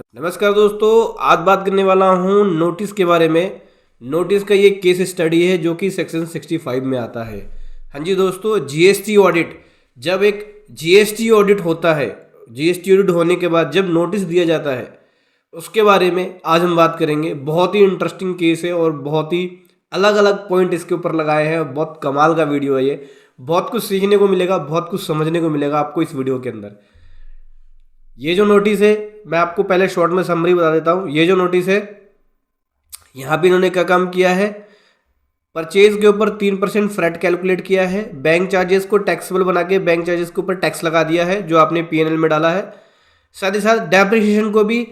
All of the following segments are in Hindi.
नमस्कार दोस्तों, आज बात करने वाला हूँ नोटिस के बारे में। नोटिस का ये केस स्टडी है जो कि सेक्शन 65 में आता है। हाँ जी दोस्तों, जीएसटी ऑडिट, जब एक जीएसटी ऑडिट होता है, जीएसटी ऑडिट होने के बाद जब नोटिस दिया जाता है, उसके बारे में आज हम बात करेंगे। बहुत ही इंटरेस्टिंग केस है और बहुत ही अलग अलग पॉइंट इसके ऊपर लगाए हैं। बहुत कमाल का वीडियो है ये, बहुत कुछ सीखने को मिलेगा, बहुत कुछ समझने को मिलेगा आपको इस वीडियो के अंदर। ये जो नोटिस है, मैं आपको पहले शॉर्ट में समरी बता देता हूँ। ये जो नोटिस है, यहाँ पे इन्होंने क्या काम किया है, परचेज के ऊपर 3% फ्रैट कैलकुलेट किया है, बैंक चार्जेस को टैक्सेबल बना के बैंक चार्जेस के ऊपर टैक्स लगा दिया है जो आपने पीएनएल में डाला है। साथ ही साथ डेप्रिसिएशन को भी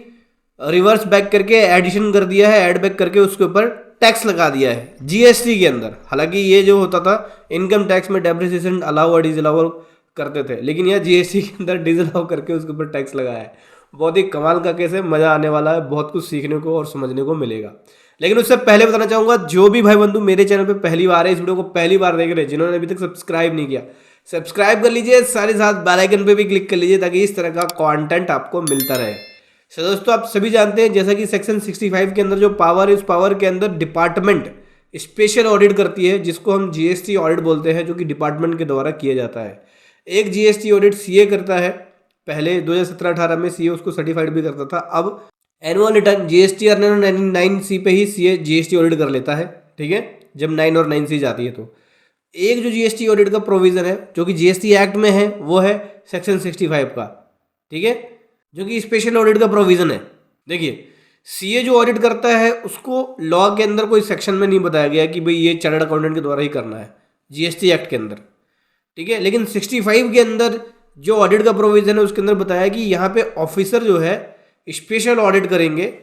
रिवर्स बैक करके एडिशन कर दिया है, ऐड बैक करके उसके ऊपर टैक्स लगा दिया है जीएसटी के अंदर। हालांकि ये जो होता था इनकम टैक्स में डेप्रिसिएशन अलाउ और डिसअलाउ करते थे, लेकिन यह जीएसटी के अंदर डिसअलाउ करके उसके ऊपर टैक्स लगाया है। बहुत ही कमाल का केस है, मजा आने वाला है, बहुत कुछ सीखने को और समझने को मिलेगा। लेकिन उससे पहले बताना चाहूंगा, जो भी भाई बंधु मेरे चैनल पे पहली बार है, इस वीडियो को पहली बार देख रहे हैं, जिन्होंने अभी तक सब्सक्राइब नहीं किया, सब्सक्राइब कर लीजिए, साथ ही साथ बेल आइकन पे भी क्लिक कर लीजिए ताकि इस तरह का कंटेंट आपको मिलता रहे। सो दोस्तों, आप सभी जानते हैं जैसा कि सेक्शन 65 के अंदर जो पावर है, उस पावर के अंदर डिपार्टमेंट स्पेशल ऑडिट करती है, जिसको हम जीएसटी ऑडिट बोलते हैं, जो कि डिपार्टमेंट के द्वारा किया जाता है। एक जीएसटी ऑडिट सीए करता है, पहले 2017-18 में सीए उसको सर्टिफाइड भी करता था। अब एनुअल रिटर्न जीएसटी और 9सी पे ही सीए जीएसटी ऑडिट कर लेता है, ठीक है, जब 9 और 9सी जाती है। तो एक जो जीएसटी ऑडिट का प्रोविजन है जो कि जीएसटी एक्ट में है, वो है सेक्शन 65 का, ठीक है, जो कि स्पेशल ऑडिट का प्रोविजन है। देखिए, सीए जो ऑडिट करता है उसको लॉ के अंदर कोई सेक्शन में नहीं बताया गया कि भाई ये चार्टर्ड अकाउंटेंट के द्वारा ही करना है जीएसटी एक्ट के अंदर, ठीक है। लेकिन 65 के अंदर जो ऑडिट का प्रोविजन है उसके अंदर बताया कि यहाँ पे ऑफिसर जो है स्पेशल ऑडिट करेंगे।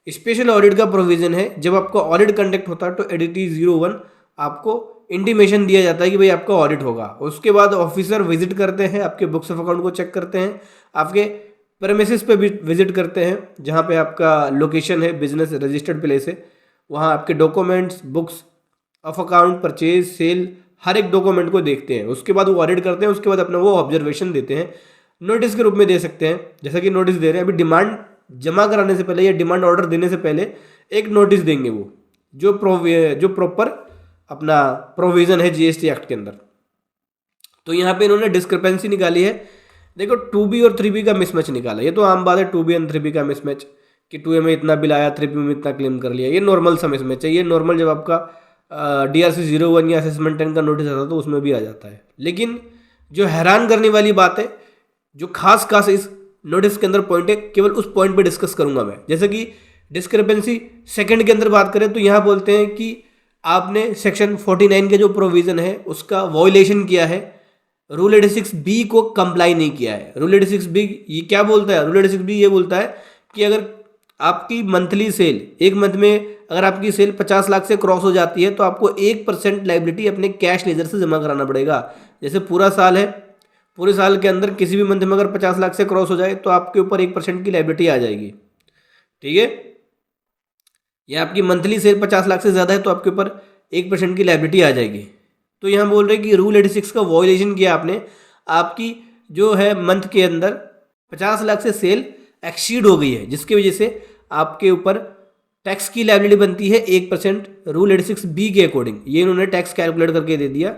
स्पेशल ऑडिट का प्रोविजन है, जब आपका ऑडिट कंडक्ट होता है तो एडिटी 01 आपको इंटीमेशन दिया जाता है कि भाई आपका ऑडिट होगा। उसके बाद ऑफिसर विजिट करते हैं, आपके बुक्स ऑफ अकाउंट को चेक करते हैं, आपके प्रेमिसेस पे भी विजिट करते हैं, जहाँ पे आपका लोकेशन है, बिजनेस रजिस्टर्ड प्लेस है, वहाँ आपके documents, books of account, purchase, sale, हर एक डॉक्यूमेंट को देखते हैं। उसके बाद वो ऑडिट करते हैं, उसके बाद अपना वो ऑब्जर्वेशन देते हैं, नोटिस के रूप में दे सकते हैं। जैसा कि नोटिस दे रहे हैं, अभी डिमांड जमा कराने से पहले या डिमांड ऑर्डर देने से पहले एक नोटिस देंगे, वो जो प्रॉपर अपना प्रोविजन है जीएसटी एक्ट के अंदर। तो यहाँ पे इन्होंने डिस्क्रिपेंसी निकाली है। देखो, 2B और 3B का मिसमैच निकाला। ये तो आम बात है 2B और 3B का मिसमैच, कि 2A में इतना बिल आया, 3B में इतना क्लेम कर लिया। ये नॉर्मल सा मिसमैच है। ये नॉर्मल जब आपका DRC 01 या असेसमेंट 10 का नोटिस आता है तो उसमें भी आ जाता है। लेकिन जो हैरान करने वाली बात है, जो खास इस नोटिस के अंदर पॉइंट है, केवल उस पॉइंट पे डिस्कस करूंगा मैं। जैसे कि डिस्क्रिपेंसी सेकंड के अंदर बात करें तो यहाँ बोलते हैं कि आपने सेक्शन 49 के जो प्रोविजन है उसका वॉयलेशन किया है, रूल 86B को कंप्लाई नहीं किया है। रूल 86B ये क्या बोलता है? रूल 86B ये बोलता है कि अगर आपकी मंथली सेल, एक मंथ में अगर आपकी सेल 50 लाख से क्रॉस हो जाती है तो आपको 1% लायबिलिटी अपने कैश लेजर से जमा कराना पड़ेगा। जैसे पूरा साल है, पूरे साल के अंदर किसी भी मंथ में अगर 50 लाख से क्रॉस हो जाए तो आपके ऊपर 1% की लायबिलिटी आ जाएगी, ठीक है। या आपकी मंथली सेल 50 लाख से ज़्यादा है तो आपके ऊपर 1% की लायबिलिटी आ जाएगी। तो यहाँ बोल रहे हैं कि रूल 86 का वॉयलेशन किया आपने, आपकी जो है मंथ के अंदर 50 लाख से सेल एक्सीड हो गई है, जिसकी वजह से आपके ऊपर टैक्स की लायबिलिटी बनती है 1% रूल 86B के अकॉर्डिंग। ये इन्होंने टैक्स कैलकुलेट करके दे दिया,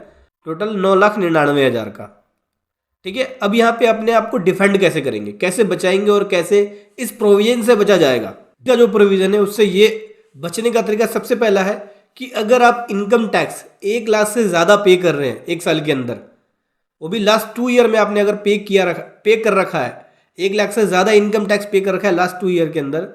टोटल 9,99,000 का, ठीक है। अब यहाँ पे अपने आप को डिफेंड कैसे करेंगे, कैसे बचाएंगे और कैसे इस प्रोविजन से बचा जाएगा। का जो प्रोविजन है उससे ये बचने का तरीका सबसे पहला है कि अगर आप इनकम टैक्स 1 लाख से ज़्यादा पे कर रहे हैं एक साल के अंदर, वो भी लास्ट 2 ईयर में आपने अगर पे कर रखा है, 1 लाख से ज़्यादा इनकम टैक्स पे कर रखा है लास्ट 2 ईयर के अंदर,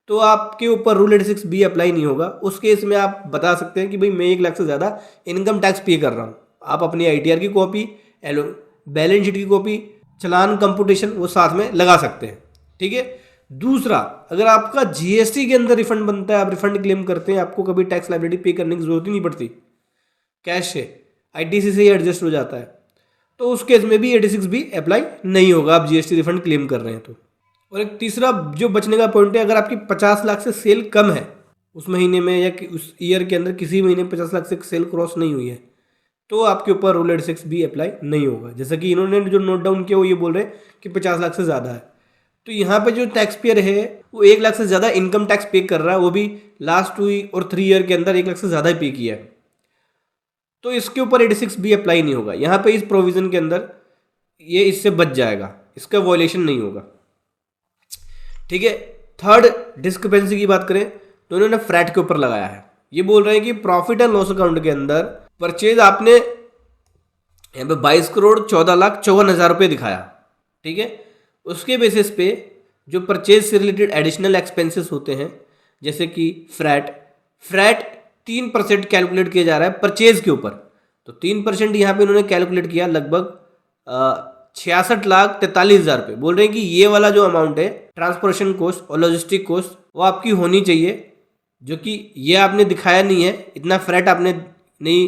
तो आपके ऊपर रूल 86B अप्लाई नहीं होगा। उस केस में आप बता सकते हैं कि भाई मैं 1 लाख से ज़्यादा इनकम टैक्स पे कर रहा हूँ। आप अपनी ITR की कॉपी, बैलेंस शीट की कॉपी, चालान कंप्यूटेशन वो साथ में लगा सकते हैं, ठीक है। दूसरा, अगर आपका जीएसटी के अंदर रिफंड बनता है, आप रिफंड क्लेम करते हैं, आपको कभी टैक्स लायबिलिटी पे करने की जरूरत ही नहीं पड़ती, कैश से ITC से ही एडजस्ट हो जाता है, तो उस केस में भी 86B अप्लाई नहीं होगा, आप जीएसटी रिफंड क्लेम कर रहे हैं तो। और एक तीसरा जो बचने का पॉइंट है, अगर आपकी 50 लाख से सेल कम है उस महीने में या उस ईयर के अंदर किसी महीने 50 लाख से सेल क्रॉस नहीं हुई है, तो आपके ऊपर रूल 86B अप्लाई नहीं होगा। जैसा कि इन्होंने जो नोट डाउन किया वो ये बोल रहे हैं कि 50 लाख से ज़्यादा है। तो यहाँ पे जो टैक्स पेयर है वो 1 लाख से ज़्यादा इनकम टैक्स पे कर रहा है, वो भी लास्ट 2 और 3 ईयर के अंदर 1 लाख से ज़्यादा ही पे किया है, तो इसके ऊपर 86 भी अप्लाई नहीं होगा। यहाँ पे इस प्रोविज़न के अंदर ये इससे बच जाएगा, इसका वॉयलेशन नहीं होगा। ठीक है। थर्ड डिस्क्रिपेंसी की बात करें तो इन्होंने फ्रैट के ऊपर लगाया है। ये बोल रहे हैं कि प्रॉफिट एंड लॉस अकाउंट के अंदर परचेज आपने यहाँ पे 22 करोड़ 14,54,000 रुपये दिखाया। ठीक है। उसके बेसिस पे जो परचेज से रिलेटेड एडिशनल एक्सपेंसेस होते हैं, जैसे कि फ्रैट 3% कैलकुलेट किया जा रहा है परचेज के ऊपर, तो 3% यहाँ पे इन्होंने कैलकुलेट किया लगभग 66,43,000 रुपये। बोल रहे हैं कि ये वाला जो अमाउंट है ट्रांसपोर्टेशन कॉस्ट और लॉजिस्टिक कॉस्ट वो आपकी होनी चाहिए, जो कि ये आपने दिखाया नहीं है, इतना फ्रैट आपने नहीं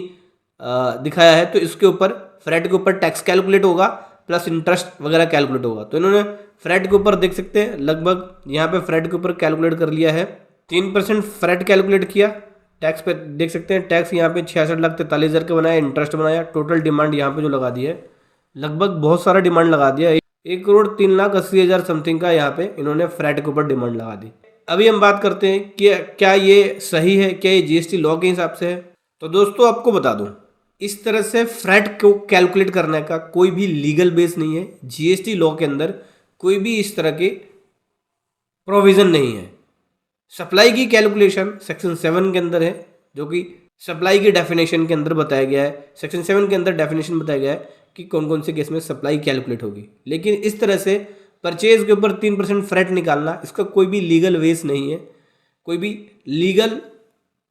दिखाया है, तो इसके ऊपर फ्रैट के ऊपर टैक्स कैलकुलेट होगा प्लस इंटरेस्ट वगैरह कैलकुलेट होगा। तो इन्होंने फ्रैट के ऊपर देख सकते हैं लगभग यहाँ पे फ्रैट के ऊपर कैलकुलेट कर लिया है, 3% फ्रैट कैलकुलेट किया। टैक्स पे देख सकते हैं, टैक्स यहाँ पे 66,43,000 का बनाया, इंटरेस्ट बनाया, टोटल डिमांड यहाँ पे जो लगा दी है लगभग बहुत सारा डिमांड लगा दिया, 1,03,80,000 समथिंग का यहाँ पे इन्होंने फ्रैट के ऊपर डिमांड लगा दी। अभी हम बात करते हैं कि क्या ये सही है, क्या ये जीएसटी लॉ के हिसाब से है। तो दोस्तों आपको बता दूं, इस तरह से फ्रैट को कैलकुलेट करने का कोई भी लीगल बेस नहीं है। जीएसटी लॉ के अंदर कोई भी इस तरह के प्रोविजन नहीं है। सप्लाई की कैलकुलेशन सेक्शन 7 के अंदर है, जो कि सप्लाई की डेफिनेशन के अंदर बताया गया है। सेक्शन 7 के अंदर डेफिनेशन बताया गया है कि कौन कौन से केस में सप्लाई कैलकुलेट होगी, लेकिन इस तरह से परचेज के ऊपर 3% फ्रैट निकालना, इसका कोई भी लीगल वेस नहीं है, कोई भी लीगल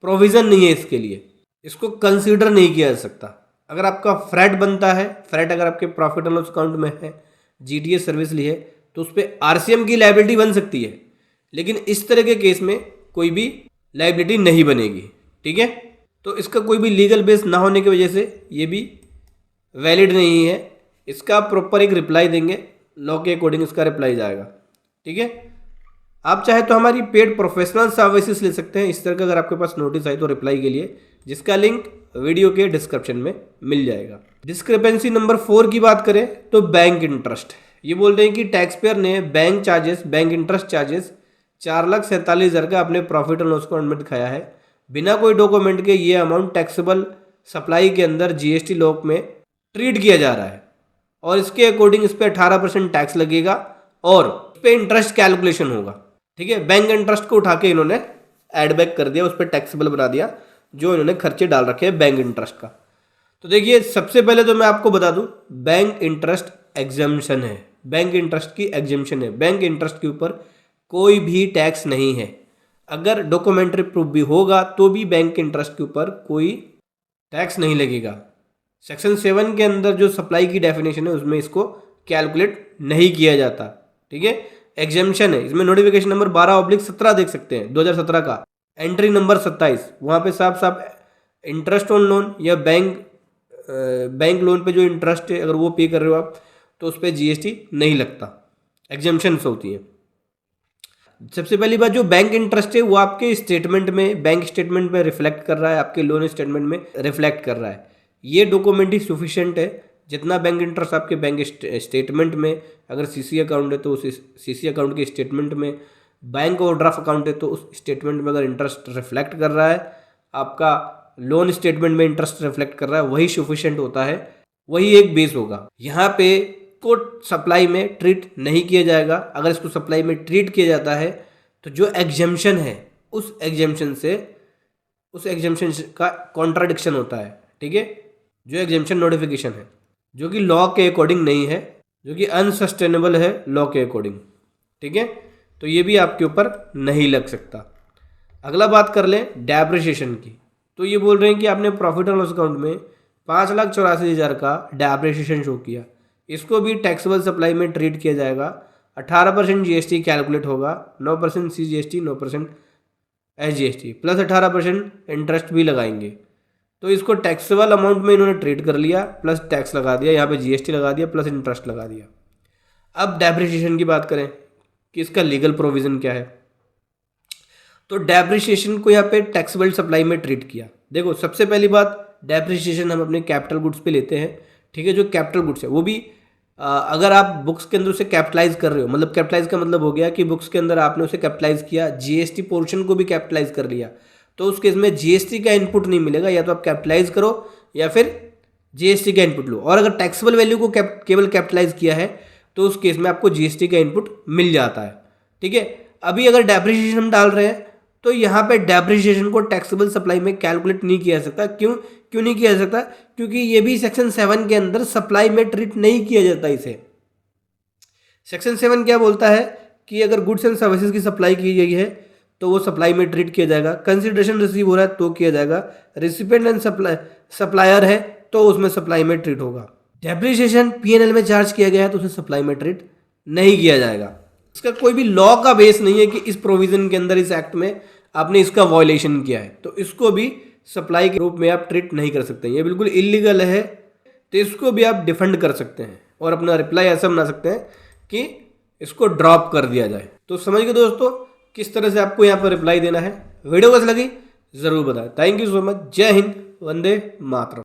प्रोविज़न नहीं है इसके लिए, इसको कंसीडर नहीं किया जा सकता। अगर आपका फ्रैट बनता है, फ्रैट अगर आपके प्रॉफिट एंड लॉस अकाउंट में है, जीटीएस सर्विस ली है, तो उस पर आरसीएम की लायबिलिटी बन सकती है, लेकिन इस तरह के केस में कोई भी लायबिलिटी नहीं बनेगी। ठीक है। तो इसका कोई भी लीगल बेस ना होने की वजह से ये भी वैलिड नहीं है। इसका प्रॉपर एक रिप्लाई देंगे, लॉ के अकॉर्डिंग इसका रिप्लाई जाएगा। ठीक है। आप चाहे तो हमारी पेड प्रोफेशनल सर्विसेज ले सकते हैं इस तरह का, अगर आपके पास नोटिस आई तो रिप्लाई के लिए, जिसका लिंक वीडियो के डिस्क्रिप्शन में मिल जाएगा। डिस्क्रिपेंसी नंबर 4 की बात करें तो बैंक इंटरेस्ट। ये बोल रहे हैं कि टैक्स पेयर ने bank charges, bank interest charges 4,47,000 का अपने प्रॉफिट एंड लॉस अकाउंट में दिखाया है। बिना कोई डॉक्यूमेंट के ये अमाउंट टैक्सेबल सप्लाई के अंदर जीएसटी लॉ में ट्रीट किया जा रहा है, और इसके अकॉर्डिंग इस पर 18% टैक्स लगेगा और इस पर इंटरेस्ट कैलकुलेशन होगा। ठीक है। बैंक इंटरेस्ट को उठा के इन्होंने एड बैक कर दिया, उस पर टैक्सेबल बना दिया जो इन्होंने खर्चे डाल रखे हैं बैंक इंटरेस्ट का। तो देखिए, सबसे पहले तो मैं आपको बता दूं, बैंक इंटरेस्ट एग्जम्पशन है, बैंक इंटरेस्ट की एग्जम्पशन है। बैंक इंटरेस्ट के ऊपर कोई भी टैक्स नहीं है। अगर डॉक्यूमेंट्री प्रूफ भी होगा तो भी बैंक इंटरेस्ट के ऊपर कोई टैक्स नहीं लगेगा। सेक्शन 7 के अंदर जो सप्लाई की डेफिनेशन है उसमें इसको कैलकुलेट नहीं किया जाता। ठीक है। एग्जेम्पशन है, इसमें नोटिफिकेशन नंबर 12/17 देख सकते हैं 2017 का, एंट्री नंबर 27, वहाँ पे साफ साफ इंटरेस्ट ऑन लोन या बैंक लोन पे जो इंटरेस्ट है अगर वो पे कर रहे हो आप तो उस पर जीएसटी नहीं लगता, एग्जेम्पशंस होती हैं। सबसे पहली बात, जो बैंक इंटरेस्ट है वो आपके स्टेटमेंट में, बैंक स्टेटमेंट में रिफ्लेक्ट कर रहा है, आपके लोन स्टेटमेंट में रिफ्लेक्ट कर रहा है। ये डॉक्यूमेंट ही सफिशिएंट है। जितना बैंक इंटरेस्ट आपके बैंक स्टेटमेंट में, अगर सीसी अकाउंट है तो उस सीसी अकाउंट के स्टेटमेंट में, बैंक ओवरड्राफ्ट अकाउंट है तो उस स्टेटमेंट में अगर इंटरेस्ट रिफ्लेक्ट कर रहा है, आपका लोन स्टेटमेंट में इंटरेस्ट रिफ्लेक्ट कर रहा है, वही सफिशिएंट होता है, वही एक बेस होगा। यहाँ पे को सप्लाई में ट्रीट नहीं किया जाएगा। अगर इसको सप्लाई में ट्रीट किया जाता है तो जो एग्जेम्पशन है उस एग्जेम्पशन का कॉन्ट्राडिक्शन होता है। ठीक है। जो एग्जेम्पशन नोटिफिकेशन है जो कि लॉ के अकॉर्डिंग नहीं है, जो कि अनसस्टेनेबल है लॉ के अकॉर्डिंग। ठीक है। तो ये भी आपके ऊपर नहीं लग सकता। अगला बात कर लें डेप्रिसिएशन की। तो ये बोल रहे हैं कि आपने प्रॉफिट एंड लॉस अकाउंट में 5,84,000 का डेप्रिसिएशन शो किया, इसको भी टैक्सेबल सप्लाई में ट्रीट किया जाएगा। 18% जीएसटी कैलकुलेट होगा, 9% सीजीएसटी, 9% एसजीएसटी प्लस 18% इंटरेस्ट भी लगाएंगे। तो इसको टैक्सेबल अमाउंट में इन्होंने ट्रीट कर लिया, प्लस टैक्स लगा दिया, यहाँ पे जीएसटी लगा दिया, प्लस इंटरेस्ट लगा दिया। अब डेप्रिसिएशन की बात करें कि इसका लीगल प्रोविज़न क्या है, तो डेप्रिसिएशन को यहाँ पे टैक्सेबल सप्लाई में ट्रीट किया। देखो, सबसे पहली बात, डेप्रिसिएशन हम अपने कैपिटल गुड्स पे लेते हैं। ठीक है। जो कैपिटल गुड्स है वो भी अगर आप बुक्स के अंदर उसे कैपिटलाइज कर रहे हो, मतलब कैपिटलाइज का मतलब हो गया कि बुक्स के अंदर आपने उसे कैपिटलाइज किया, जीएसटी पोर्शन को भी कैपिटलाइज कर लिया, तो उस केस में जीएसटी का इनपुट नहीं मिलेगा, या तो आप कैपिटलाइज करो या फिर जीएसटी का इनपुट लो। और अगर टैक्सेबल वैल्यू को केवल कैपिटलाइज किया है तो उस केस में आपको जीएसटी का इनपुट मिल जाता है। ठीक है, अभी अगर डेप्रिसिएशन हम डाल रहे हैं तो यहाँ पे डेप्रिसिएशन को टैक्सेबल सप्लाई में कैलकुलेट नहीं किया जा सकता। क्यों नहीं किया जा सकता? क्योंकि ये भी सेक्शन 7 के अंदर सप्लाई में ट्रीट नहीं किया जाता इसे। सेक्शन 7 क्या बोलता है कि अगर गुड्स एंड सर्विसेज की सप्लाई की गई है तो वो सप्लाई में ट्रीट किया जाएगा, कंसिडरेशन रिसीव हो रहा है तो किया जाएगा, रिसिपेंट एंड सप्लायर है तो उसमें सप्लाई में ट्रीट होगा। डेप्रिसिएशन पीएनएल में चार्ज किया गया है तो उसे सप्लाई में ट्रीट नहीं किया जाएगा। इसका कोई भी लॉ का बेस नहीं है कि इस प्रोविजन के अंदर, इस एक्ट में आपने इसका वायलेशन किया है तो इसको भी सप्लाई के रूप में आप ट्रीट नहीं कर सकते। ये बिल्कुल इलीगल है, तो इसको भी आप डिफेंड कर सकते हैं और अपना रिप्लाई ऐसा बना सकते हैं कि इसको ड्रॉप कर दिया जाए। तो समझ गए दोस्तों किस तरह से आपको यहाँ पर रिप्लाई देना है। वीडियो कैसी लगी जरूर बताएं। Thank you so much. जय हिंद, वंदे मातरम।